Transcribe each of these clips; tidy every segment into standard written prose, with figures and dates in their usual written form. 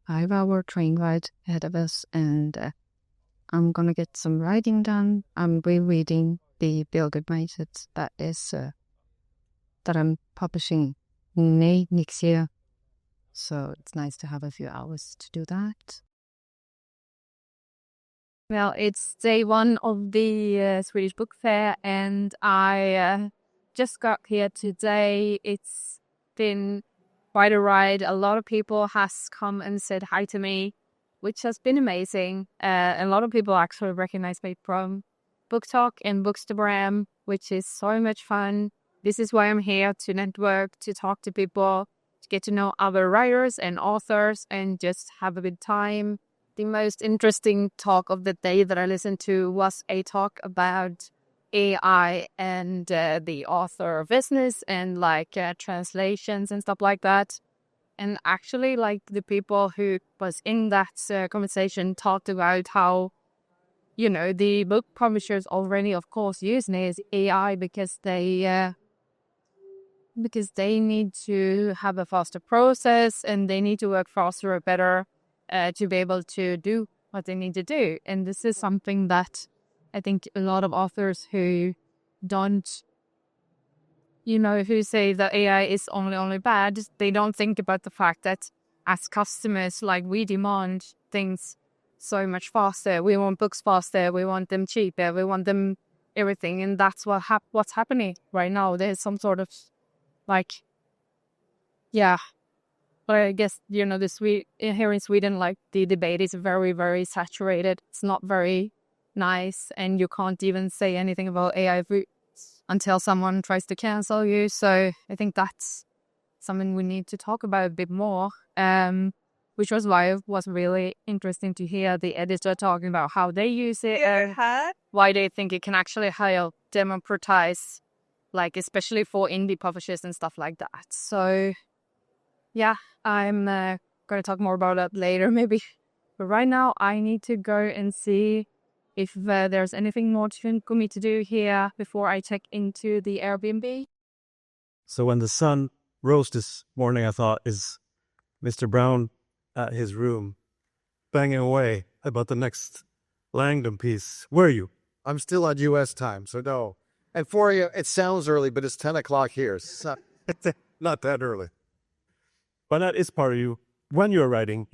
5-hour train ride ahead of us, and I'm gonna get some writing done. I'm rereading the Bildermeister that I'm publishing in May next year. So it's nice to have a few hours to do that. Well, it's day one of the Swedish BookFair, and I just got here today. It's been quite a ride. A lot of people has come and said hi to me, which has been amazing. A lot of people actually recognize me from Book Talk and Bookstagram, which is so much fun. This is why I'm here, to network, to talk to people, to get to know other writers and authors, and just have a good time. The most interesting talk of the day that I listened to was a talk about AI and the author business and translations and stuff like that. And actually, the people who was in that conversation talked about how, the book publishers already, of course, use AI because they need to have a faster process and they need to work faster or better to be able to do what they need to do. And this is something that I think a lot of authors who don't, who say that AI is only bad, they don't think about the fact that as customers, we demand things so much faster. We want books faster. We want them cheaper. We want them everything. And that's what's happening right now. There's some sort of But I guess, here in Sweden, the debate is very, very saturated. It's not very nice. And you can't even say anything about AI until someone tries to cancel you. So I think that's something we need to talk about a bit more. Which was why it was really interesting to hear the editor talking about how they use it. Why they think it can actually help democratize, especially for indie publishers and stuff like that. So yeah, I'm going to talk more about that later, maybe. But right now, I need to go and see if there's anything more for me to do here before I check into the Airbnb. So when the sun rose this morning, I thought, is Mr. Brown at his room banging away about the next Langdon piece? Where are you? I'm still on U.S. time, so no. And for you, it sounds early, but it's 10 o'clock here. So not that early. But that is part of you. When you're writing,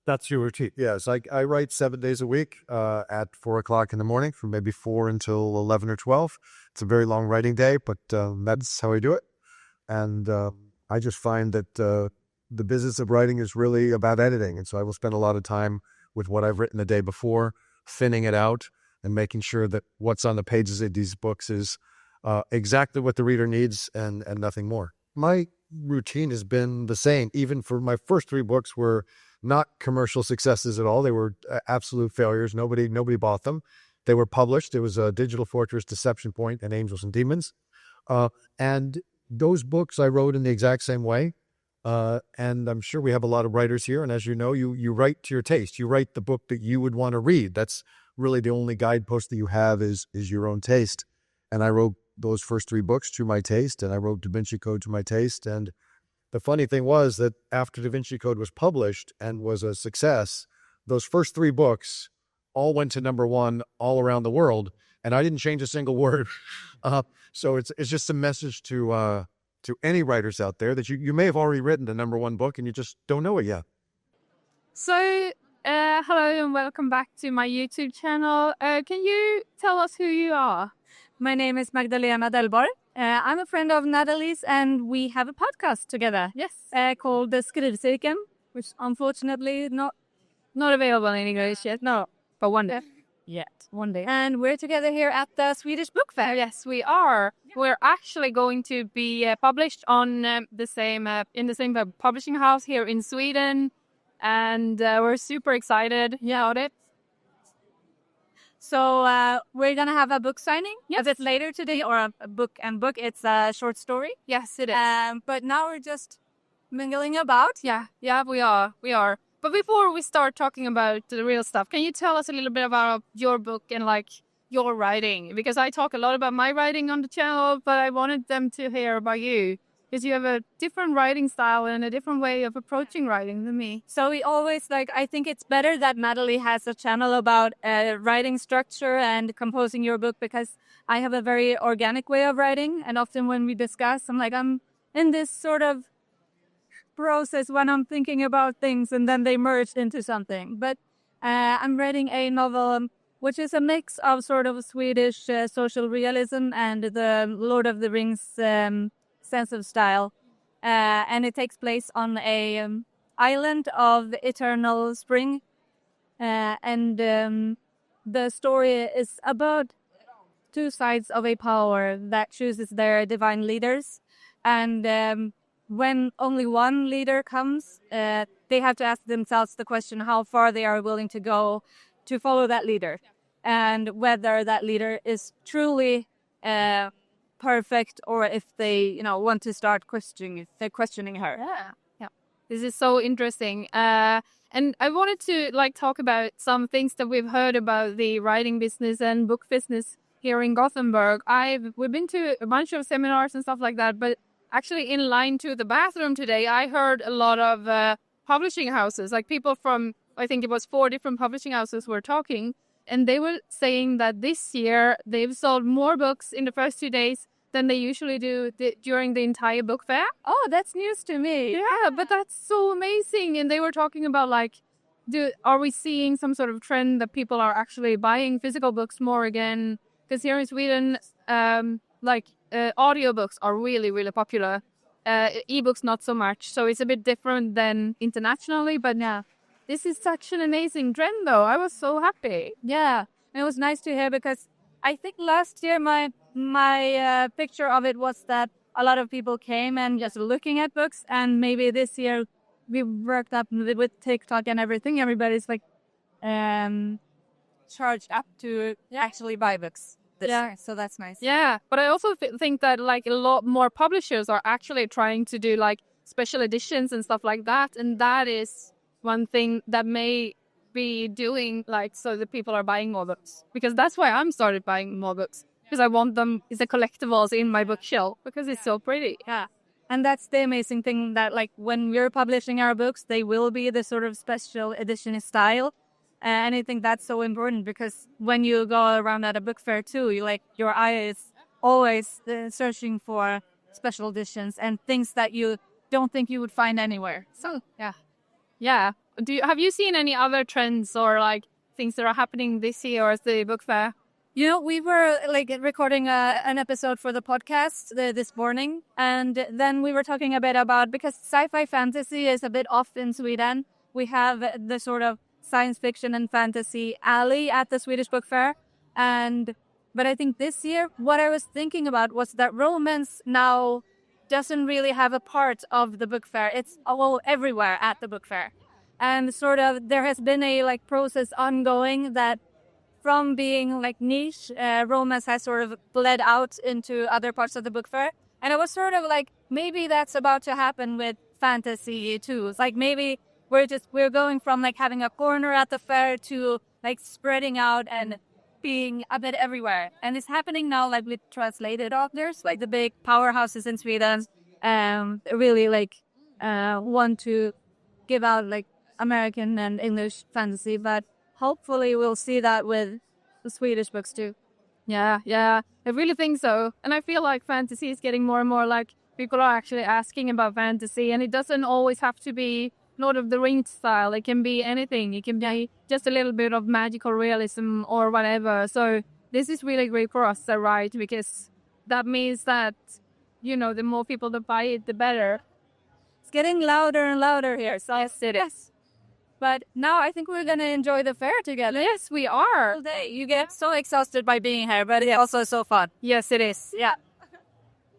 that's your routine. Yes, I write 7 days a week at 4 o'clock in the morning from maybe 4 until 11 or 12. It's a very long writing day, but that's how I do it. And I just find that the business of writing is really about editing. And so I will spend a lot of time with what I've written the day before, thinning it out and making sure that what's on the pages of these books is exactly what the reader needs and nothing more. My routine has been the same. Even for my first 3 books were not commercial successes at all. They were absolute failures. Nobody bought them. They were published. It was Digital Fortress, Deception Point, and Angels and Demons. And those books I wrote in the exact same way. And I'm sure we have a lot of writers here. And as you know, you write to your taste. You write the book that you would want to read. That's really the only guidepost that you have is your own taste. And I wrote those first 3 books to my taste, and I wrote Da Vinci Code to my taste. And the funny thing was that after Da Vinci Code was published and was a success, those first 3 books all went to #1 all around the world, and I didn't change a single word. So it's just a message to any writers out there that you may have already written the #1 book and you just don't know it yet. So, hello and welcome back to my YouTube channel. Can you tell us who you are? My name is Magdalena Delborg. I'm a friend of Natalie's, and we have a podcast together. Yes. Called the Skrivcirkeln, which unfortunately not available in English yet. No, but one day. One day. And we're together here at the Swedish BookFair. Yes, we are. We're actually going to be published on the same publishing house here in Sweden, and we're super excited about it. So we're going to have a book signing a bit later today, or a book. It's a short story. Yes, it is. But now we're just mingling about. Yeah, we are. But before we start talking about the real stuff, can you tell us a little bit about your book and your writing? Because I talk a lot about my writing on the channel, but I wanted them to hear about you. because you have a different writing style and a different way of approaching writing than me. So we always I think it's better that Natalie has a channel about writing structure and composing your book, because I have a very organic way of writing. And often when we discuss, I'm in this sort of process when I'm thinking about things and then they merge into something. But I'm writing a novel which is a mix of sort of Swedish social realism and the Lord of the Rings sense of style. And it takes place on a island of eternal spring. And the story is about two sides of a power that chooses their divine leaders. And when only one leader comes, they have to ask themselves the question how far they are willing to go to follow that leader, and whether that leader is truly perfect, or if they, want to start questioning her. Yeah. This is so interesting. And I wanted to talk about some things that we've heard about the writing business and book business here in Gothenburg. We've been to a bunch of seminars and stuff like that, but actually in line to the bathroom today, I heard a lot of publishing houses, people from, I think it was 4 different publishing houses were talking, and they were saying that this year they've sold more books in the first 2 days than they usually do during the entire book fair. Oh, that's news to me. Yeah, but that's so amazing. And they were talking about are we seeing some sort of trend that people are actually buying physical books more again? Because here in Sweden, audiobooks are really, really popular. Ebooks not so much. So it's a bit different than internationally. But yeah, this is such an amazing trend, though. I was so happy. Yeah, it was nice to hear, because I think last year my picture of it was that a lot of people came and just looking at books, and maybe this year we worked up with TikTok and everything. Everybody's charged up to actually buy books this year, so that's nice. Yeah, but I also think that a lot more publishers are actually trying to do special editions and stuff like that, and that is one thing that may be doing so that people are buying more books, because that's why I'm started buying more books, because I want them as a collectibles in my bookshelf, because it's so pretty. Yeah, and that's the amazing thing, that when we're publishing our books, they will be the sort of special edition style. And I think that's so important, because when you go around at a book fair too, your eye is always searching for special editions and things that you don't think you would find anywhere. So yeah. Have you seen any other trends or things that are happening this year at the book fair? We were recording an episode for the podcast this morning, and then we were talking a bit about, because sci-fi fantasy is a bit off in Sweden. We have the sort of science fiction and fantasy alley at the Swedish BookFair, but I think this year what I was thinking about was that romance now doesn't really have a part of the book fair. It's all everywhere at the book fair, and sort of there has been a process ongoing that from being niche, romance has sort of bled out into other parts of the book fair, and I was sort of maybe that's about to happen with fantasy too. It's maybe we're going from having a corner at the fair to spreading out and being a bit everywhere. And it's happening now with translated authors, the big powerhouses in Sweden really want to give out American and English fantasy, but hopefully we'll see that with the Swedish books too. Yeah, I really think so. And I feel fantasy is getting more and more people are actually asking about fantasy, and it doesn't always have to be Lord of the Rings style. It can be anything. It can be just a little bit of magical realism or whatever. So this is really great for us, right? Because that means that, the more people that buy it, the better. It's getting louder and louder here. So yes, it is. But now I think we're going to enjoy the fair together. Yes, we are. You get so exhausted by being here, but it's also so fun. Yes, it is. Yeah.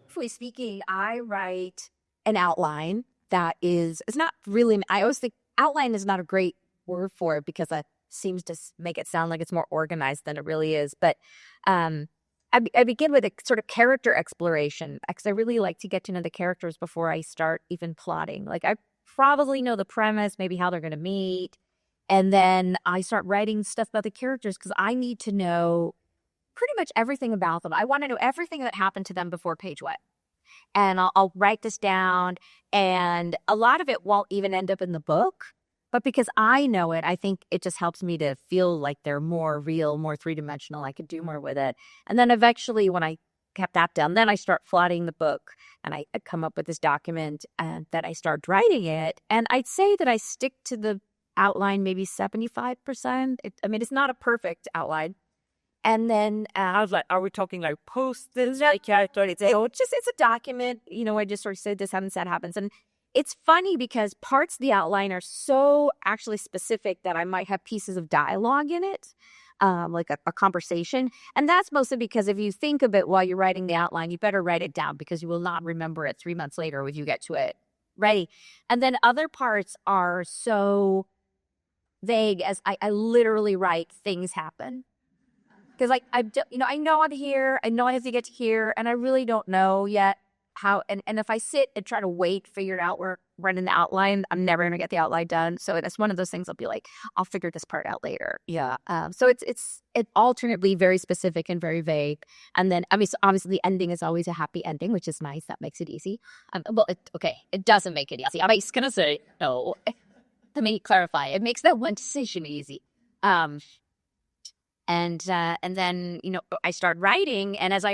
Briefly speaking, I write an outline that it's not really, I always think outline is not a great word for it, because it seems to make it sound like it's more organized than it really is. But I begin with a sort of character exploration, because I really like to get to know the characters before I start even plotting. I probably know the premise, maybe how they're going to meet. And then I start writing stuff about the characters, because I need to know pretty much everything about them. I want to know everything that happened to them before page one. and I'll write this down, and a lot of it won't even end up in the book. But because I know it, I think it just helps me to feel like they're more real, more three-dimensional. I could do more with it. And then eventually when I kept that down, then I start plotting the book, and I come up with this document, and that I start writing it. And I'd say that I stick to the outline maybe 75%. It's not a perfect outline. And then I was like, are we talking like post this? Like, it's a document. I just sort of said this happens, that happens. And it's funny because parts of the outline are so actually specific that I might have pieces of dialogue in it, like a conversation. And that's mostly because if you think of it while you're writing the outline, you better write it down because you will not remember it 3 months later when you get to it. Right. And then other parts are so vague as I literally write things happen. Because I know I'm here, I know I have to get to here, and I really don't know yet how. And if I sit and try to figure it out, we're running the outline, I'm never going to get the outline done. So that's one of those things I'll be like, I'll figure this part out later. Yeah. So it's alternately very specific and very vague. And then, so obviously the ending is always a happy ending, which is nice. That makes it easy. It doesn't make it easy. I'm just going to say, no. Let me clarify. It makes that one decision easy. And then, I start writing, and as I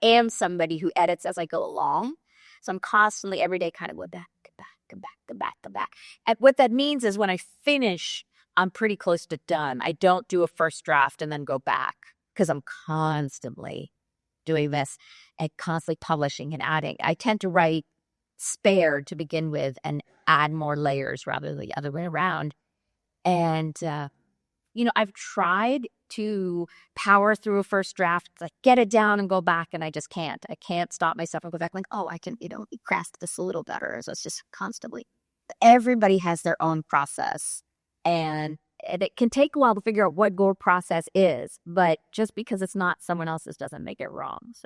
am somebody who edits as I go along. So I'm constantly every day kind of go back. And what that means is when I finish, I'm pretty close to done. I don't do a first draft and then go back because I'm constantly doing this and constantly publishing and adding. I tend to write spared to begin with and add more layers rather than the other way around. And, I've tried to power through a first draft, like get it down and go back, and I just can't. I can't stop myself and go back like, I can, craft this a little better. So it's just constantly. Everybody has their own process, and it can take a while to figure out what your process is, but just because it's not someone else's doesn't make it wrong. So